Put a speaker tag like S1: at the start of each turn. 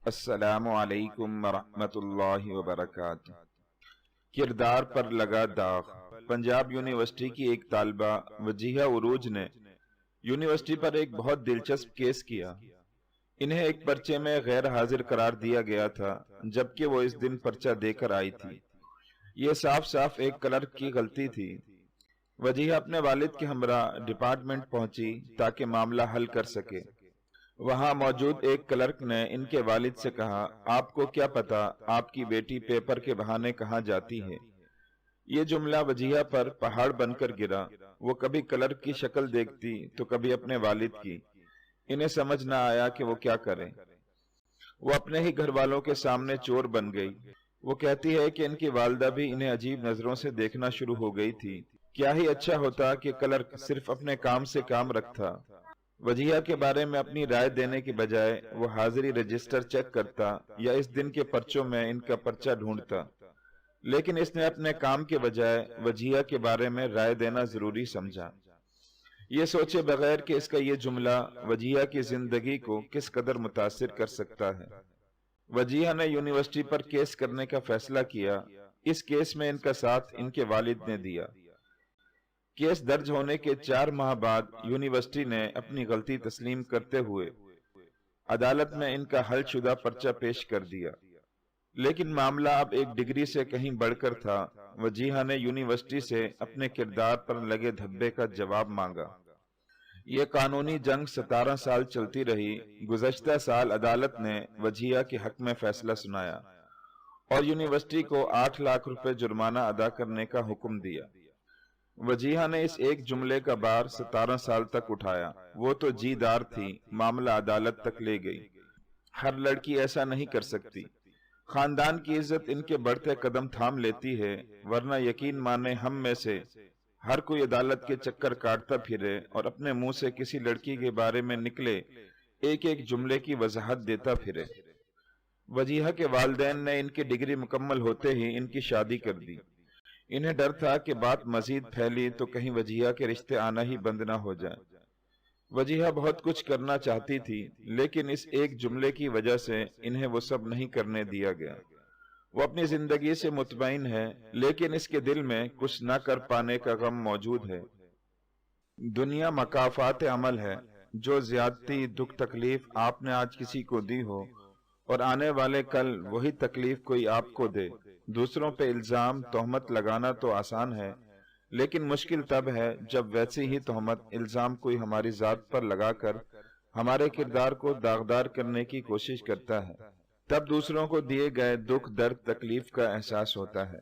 S1: السلام علیکم ورحمۃ اللہ وبرکاتہ۔ کردار پر لگا داغ۔ پنجاب یونیورسٹی کی ایک طالبہ وجیہہ عروج نے یونیورسٹی پر ایک بہت دلچسپ کیس کیا۔ انہیں ایک پرچے میں غیر حاضر قرار دیا گیا تھا، جبکہ وہ اس دن پرچہ دے کر آئی تھی۔ یہ صاف صاف ایک کلرک کی غلطی تھی۔ وجیہہ اپنے والد کے ہمراہ ڈپارٹمنٹ پہنچی تاکہ معاملہ حل کر سکے۔ وہاں موجود ایک کلرک نے ان کے والد سے کہا، آپ کو کیا پتا آپ کی بیٹی پیپر کے بہانے کہاں جاتی ہے؟ یہ جملہ وجیہہ پر پہاڑ بن کر گرا۔ وہ کبھی کلرک کی شکل دیکھتی تو کبھی اپنے والد کی۔ انہیں سمجھ نہ آیا کہ وہ کیا کریں۔ وہ اپنے ہی گھر والوں کے سامنے چور بن گئی۔ وہ کہتی ہے کہ ان کی والدہ بھی انہیں عجیب نظروں سے دیکھنا شروع ہو گئی تھی۔ کیا ہی اچھا ہوتا کہ کلرک صرف اپنے کام سے کام رکھتا۔ وجیہہ کے بارے میں اپنی رائے دینے کی بجائے وہ حاضری رجسٹر چیک کرتا یا اس دن کے پرچوں میں ان کا پرچہ ڈھونڈتا، لیکن اس نے اپنے کام کے بجائے وجیہہ کے بارے میں رائے دینا ضروری سمجھا، یہ سوچے بغیر کہ اس کا یہ جملہ وجیہہ کی زندگی کو کس قدر متاثر کر سکتا ہے۔ وجیہہ نے یونیورسٹی پر کیس کرنے کا فیصلہ کیا۔ اس کیس میں ان کا ساتھ ان کے والد نے دیا۔ کیس درج ہونے کے 4 ماہ بعد یونیورسٹی نے اپنی غلطی تسلیم کرتے ہوئے عدالت میں ان کا حل شدہ پرچہ پیش کر دیا، لیکن معاملہ اب ایک ڈگری سے کہیں بڑھ کر تھا۔ وجیہہ نے یونیورسٹی سے اپنے کردار پر لگے دھبے کا جواب مانگا۔ یہ قانونی جنگ 17 سال چلتی رہی۔ گزشتہ سال عدالت نے وجیہہ کے حق میں فیصلہ سنایا اور یونیورسٹی کو 8 لاکھ روپے جرمانہ ادا کرنے کا حکم دیا۔ وجیہہ نے اس ایک جملے کا بار 17 سال تک اٹھایا۔ وہ تو جی دار تھی، معاملہ عدالت تک لے گئی۔ ہر لڑکی ایسا نہیں کر سکتی۔ خاندان کی عزت ان کے بڑھتے قدم تھام لیتی ہے، ورنہ یقین مانے ہم میں سے ہر کوئی عدالت کے چکر کاٹتا پھرے اور اپنے منہ سے کسی لڑکی کے بارے میں نکلے ایک ایک جملے کی وضاحت دیتا پھرے۔ وجیہہ کے والدین نے ان کی ڈگری مکمل ہوتے ہی ان کی شادی کر دی۔ انہیں ڈر تھا کہ بات مزید پھیلی تو کہیں وجیہہ کے رشتے آنا ہی بند نہ ہو جائیں۔ وجیہہ بہت کچھ کرنا چاہتی تھی، لیکن اس ایک جملے کی وجہ سے انہیں وہ سب نہیں کرنے دیا گیا۔ وہ اپنی زندگی سے مطمئن ہے، لیکن اس کے دل میں کچھ نہ کر پانے کا غم موجود ہے۔ دنیا مکافات عمل ہے۔ جو زیادتی، دکھ، تکلیف آپ نے آج کسی کو دی ہو اور آنے والے کل وہی تکلیف کوئی آپ کو دے۔ دوسروں پہ الزام، تہمت لگانا تو آسان ہے، لیکن مشکل تب ہے جب ویسی ہی تہمت، الزام کوئی ہماری ذات پر لگا کر ہمارے کردار کو داغدار کرنے کی کوشش کرتا ہے۔ تب دوسروں کو دیے گئے دکھ، درد، تکلیف کا احساس ہوتا ہے۔